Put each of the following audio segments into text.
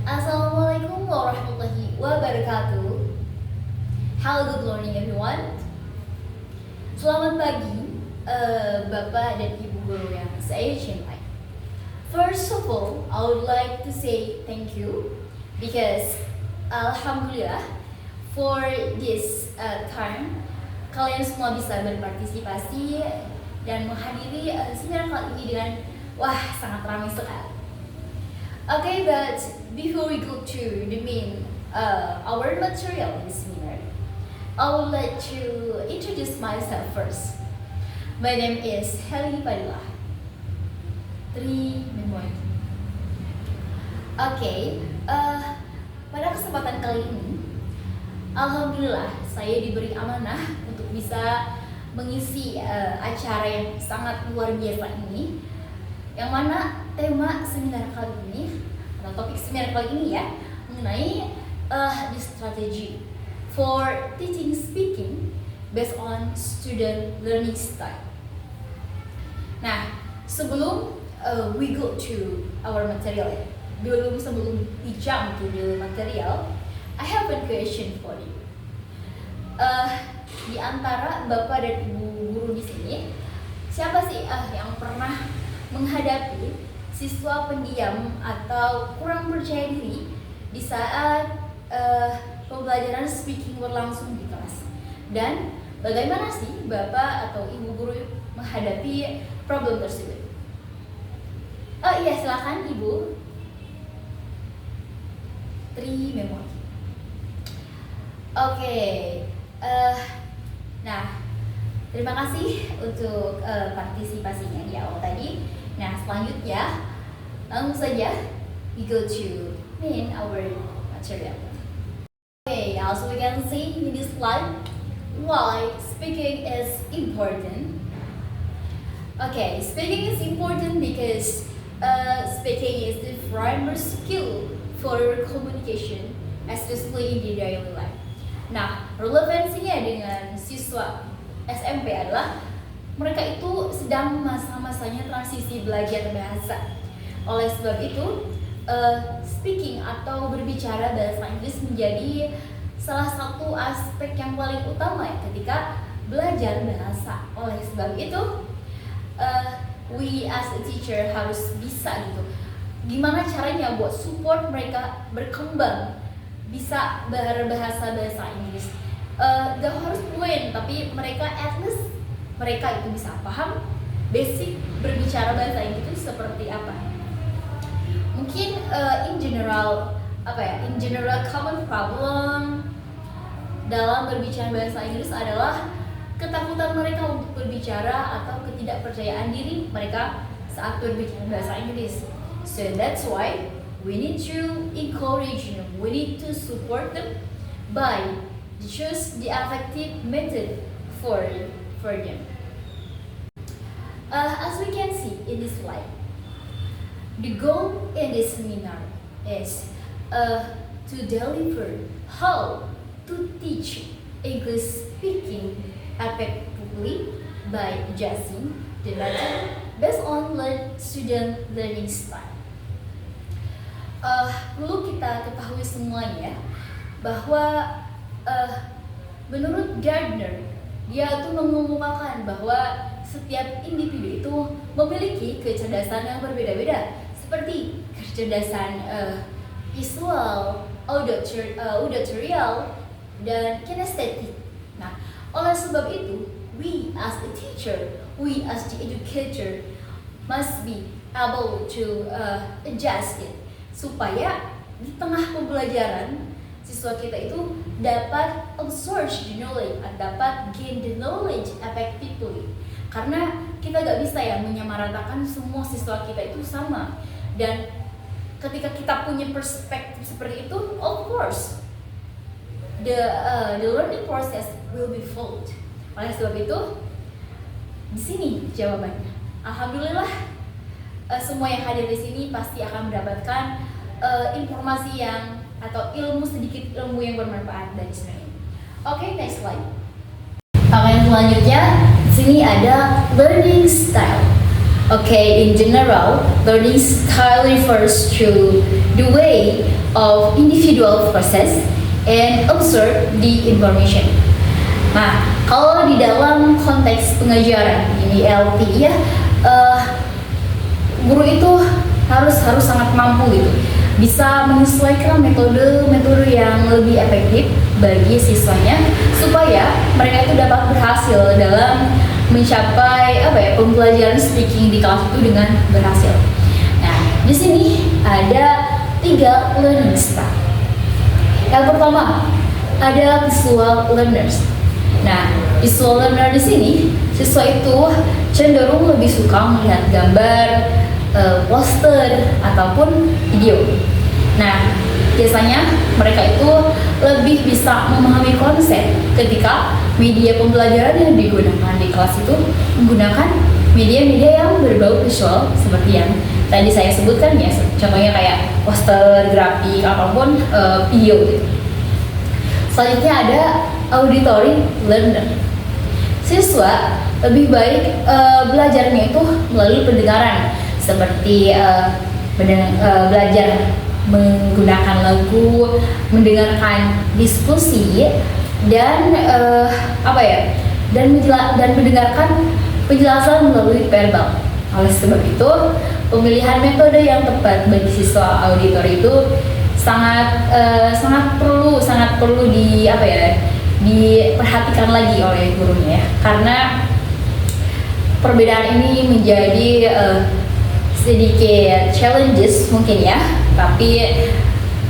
Assalamualaikum warahmatullahi wabarakatuh. Hello, good morning everyone. Selamat pagi, Bapak dan Ibu guru yang saya cintai. First of all, I would like to say thank you because Alhamdulillah for this time kalian semua bisa berpartisipasi dan menghadiri seminar kali ini dengan sangat ramai sekali. Okay, but before we go to the main our material in the seminar, I would like to introduce myself first. My name is Heli Padilla. 3 Memory. Okay, pada kesempatan kali ini, alhamdulillah saya diberi amanah untuk bisa mengisi acara yang sangat luar biasa ini, yang mana tema seminar kali ini atau topik seminar kali ini ya mengenai the strategy for teaching speaking based on student learning style. Nah, sebelum we go to our material ya, sebelum we jump to the material, I have a question for you. Di antara Bapak dan Ibu guru di sini, siapa sih yang pernah menghadapi siswa pendiam atau kurang percaya diri di saat pembelajaran speaking berlangsung di kelas? Dan bagaimana sih Bapak atau Ibu guru menghadapi problem tersebut? Oh iya, silakan Ibu. 3 Memory. Oke, nah terima kasih untuk partisipasinya di awal tadi. Nah, selanjutnya langsung saja we go to main our material. Okay, as we can see in this slide, why speaking is important. Okay, speaking is important because speaking is the primary skill for communication, especially in the daily life. Nah, relevansinya dengan siswa SMP adalah mereka itu sedang masa-masanya transisi belajar bahasa. Oleh sebab itu, speaking atau berbicara bahasa Inggris menjadi salah satu aspek yang paling utama ya ketika belajar bahasa. Oleh sebab itu, we as a teacher harus bisa gitu. Gimana caranya buat support mereka berkembang bisa berbahasa Inggris. Gak harus fluent, tapi mereka at least mereka itu bisa paham basic berbicara bahasa Inggris itu seperti apa. Mungkin in general common problem dalam berbicara bahasa Inggris adalah ketakutan mereka untuk berbicara atau ketidakpercayaan diri mereka saat berbicara bahasa Inggris. So that's why we need to encourage them, we need to support them by choose the effective method for them. As we can see in this slide, the goal in this seminar is to deliver how to teach English speaking effectively by adjusting the method based on student learning style. Perlu kita ketahui semuanya bahwa menurut Gardner, dia tuh mengemukakan bahwa setiap individu itu memiliki kecerdasan yang berbeda-beda, seperti kecerdasan visual, auditorial, dan kinestetik. Nah, oleh sebab itu, we as a teacher, we as the educator must be able to adjust it supaya di tengah pembelajaran siswa kita itu dapat absorb the knowledge, dapat gain the knowledge effectively. Karena kita gak bisa ya menyamaratakan semua siswa kita itu sama. Dan ketika kita punya perspektif seperti itu, of course the learning process will be flawed. Oleh sebab itu, di sini jawabannya. Alhamdulillah, semua yang hadir di sini pasti akan mendapatkan informasi yang atau sedikit ilmu yang bermanfaat dari sini. Oke, next slide. Oke, selanjutnya di sini ada learning style. Okay, in general, learning style refers to the way of individual process and observe the information. Nah, kalau di dalam konteks pengajaran ini LT ya, guru itu harus sangat mampu gitu, bisa menyesuaikan metode yang lebih efektif bagi siswanya supaya mereka itu dapat berhasil dalam mencapai pembelajaran speaking di kelas itu dengan berhasil. Nah, di sini ada 3 learning style. Yang pertama ada visual learners. Nah, visual learner di sini siswa itu cenderung lebih suka melihat gambar, poster ataupun video. Nah, biasanya mereka itu lebih bisa memahami konsep ketika media pembelajaran yang digunakan di kelas itu menggunakan media-media yang berbau visual seperti yang tadi saya sebutkan ya, contohnya kayak poster, grafik ataupun video gitu. Selanjutnya ada auditory learner. Siswa lebih baik belajarnya itu melalui pendengaran, seperti belajar menggunakan lagu, mendengarkan diskusi, dan dan mendengarkan penjelasan melalui verbal. Oleh sebab itu, pemilihan metode yang tepat bagi siswa auditor itu sangat perlu diperhatikan lagi oleh gurunya ya, karena perbedaan ini menjadi sedikit challenges mungkin ya, tapi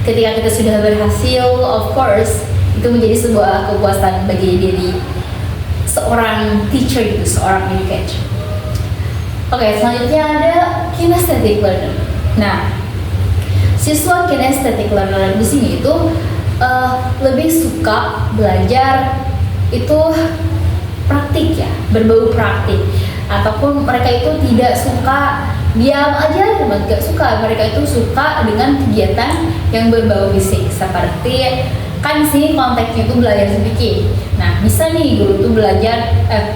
ketika kita sudah berhasil, of course itu menjadi sebuah kepuasan bagi diri seorang teacher itu, seorang educator. Oke, selanjutnya ada kinesthetic learner. Nah, siswa kinesthetic learner di sini itu lebih suka belajar itu praktik ya, berbau praktik, ataupun mereka itu tidak suka diam aja, nggak suka. Mereka itu suka dengan kegiatan yang berbau fisik, seperti kan di sini konteksnya itu belajar speaking. Nah, bisa nih guru itu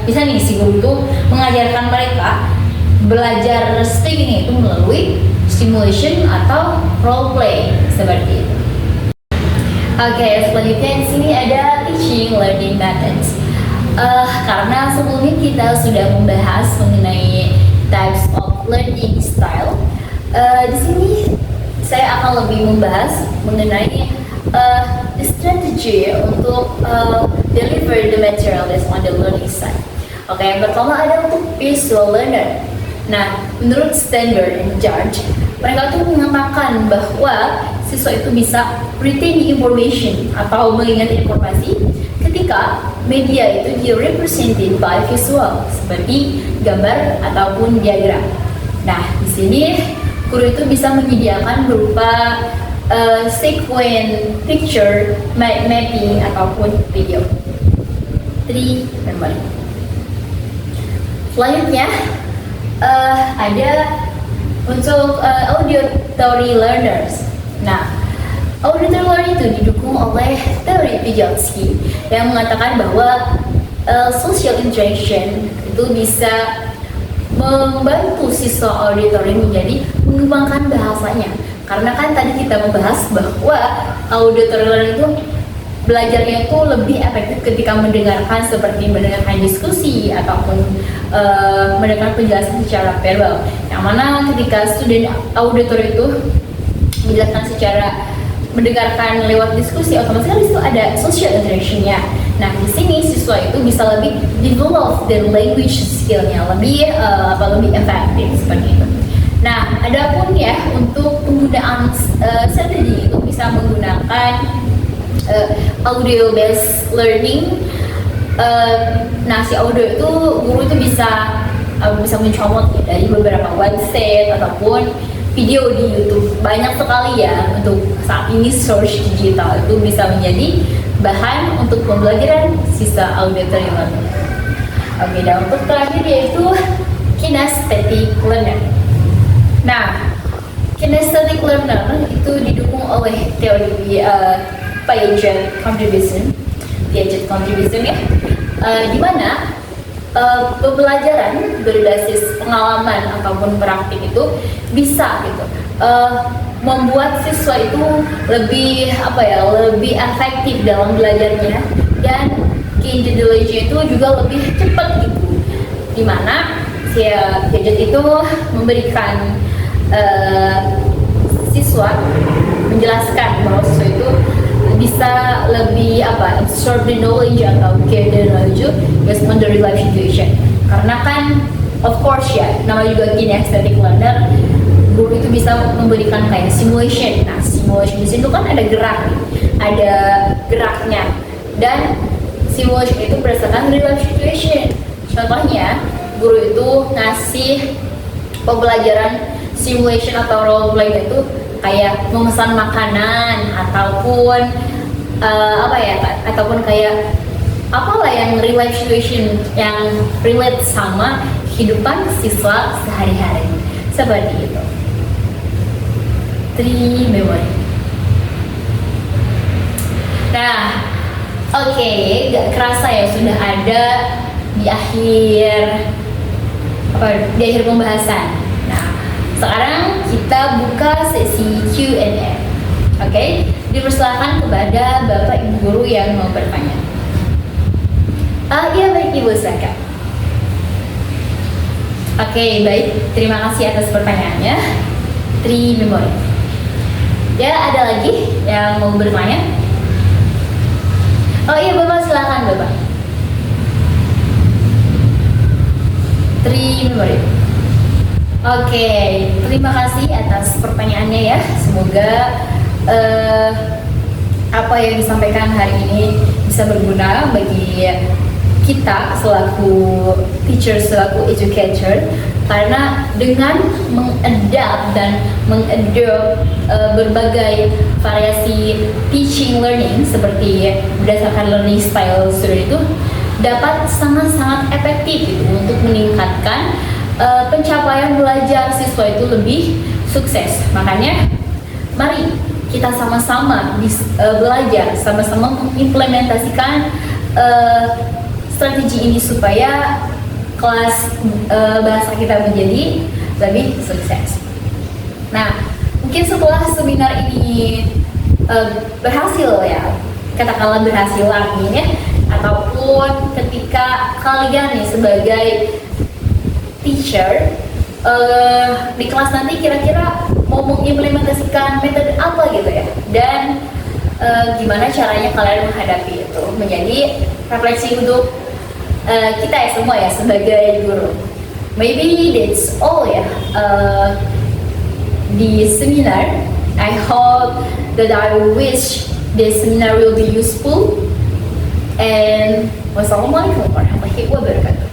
bisa nih si guru itu mengajarkan mereka belajar speaking itu melalui simulation atau role play seperti itu. Oke, selanjutnya di sini ada teaching learning methods. Karena sebelumnya kita sudah membahas mengenai types of learning style, di sini saya akan lebih membahas mengenai the strategy untuk deliver the material that's on the learning side. Oke, yang pertama ada untuk visual learner. Nah, menurut standard and charge, mereka tuh mengatakan bahwa siswa itu bisa retain information atau mengingat informasi ketika media itu di-represented by visual seperti gambar ataupun diagram. Nah, di sini guru itu bisa menyediakan berupa sequence, picture, mapping ataupun video. 3 member. Selanjutnya ada untuk auditory learners. Nah, auditory learning itu didukung oleh teori Vygotsky yang mengatakan bahwa social interaction itu bisa membantu siswa auditory menjadi mengembangkan bahasanya. Karena kan tadi kita membahas bahwa auditory learning itu belajarnya itu lebih efektif ketika mendengarkan, seperti mendengarkan diskusi ataupun mendengarkan penjelasan secara verbal. Yang mana ketika student auditor itu menjelaskan secara mendengarkan lewat diskusi, otomatis kan itu ada social interaction-nya. Nah, di sini siswa itu bisa lebih develop their language skill-nya lebih efektif seperti itu. Nah, adapun ya untuk penggunaan strategi itu bisa menggunakan audio based learning. Nah, si audio itu guru itu bisa mencomot ya, dari beberapa website ataupun video di YouTube. Banyak sekali ya untuk saat ini search digital itu bisa menjadi bahan untuk pembelajaran siswa auditory learning. Oke, dan untuk terakhir yaitu kinesthetic learner. Nah, kinesthetic learner itu didukung oleh teori Piaget contribution ya, di mana pembelajaran berbasis pengalaman ataupun praktik itu bisa gitu membuat siswa itu lebih lebih efektif dalam belajarnya, dan gain the knowledge itu juga lebih cepat gitu, dimana si gadget itu memberikan siswa menjelaskan bahwa siswa itu bisa lebih absorb the knowledge atau gain the knowledge based on the real life situation. Karena kan of course ya, namanya juga kinesthetic learner, guru itu bisa memberikan kayak simulation. Nah, simulation di situ kan ada geraknya, dan simulation itu berdasarkan real life situation. Contohnya, guru itu ngasih pembelajaran simulation atau role play itu kayak memesan makanan ataupun ataupun kayak apalah yang real life situation yang relate sama kehidupan siswa sehari-hari, seperti itu. 3 memory. Nah, oke, gak kerasa ya sudah ada di akhir pembahasan. Nah, sekarang kita buka sesi Q&A. Oke, dipersilakan kepada Bapak Ibu guru yang mau bertanya. Iya baik Ibu, silakan. Oke, baik. Terima kasih atas pertanyaannya. 3 memory. Ya, ada lagi yang mau bertanya? Oh iya Bapak, silakan Bapak. 3 memory. Oke, terima kasih atas pertanyaannya ya. Semoga apa yang disampaikan hari ini bisa berguna bagi kita selaku teacher, selaku educator, karena dengan mengadapt dan mengadopt berbagai variasi teaching learning seperti berdasarkan learning style student itu dapat sangat-sangat efektif gitu, untuk meningkatkan pencapaian belajar siswa itu lebih sukses. Makanya mari kita sama-sama belajar, sama-sama mengimplementasikan strategi ini supaya kelas bahasa kita menjadi lebih sukses. Nah, mungkin setelah seminar ini berhasil ya, katakanlah berhasil artinya, ataupun ketika kalian nih sebagai teacher di kelas nanti kira-kira mau mengimplementasikan metode apa gitu ya, dan gimana caranya kalian menghadapi itu, menjadi refleksi untuk kita ya semua ya sebagai guru. Maybe that's all ya di seminar. I hope that I wish this seminar will be useful, and wassalamualaikum warahmatullahi wabarakatuh.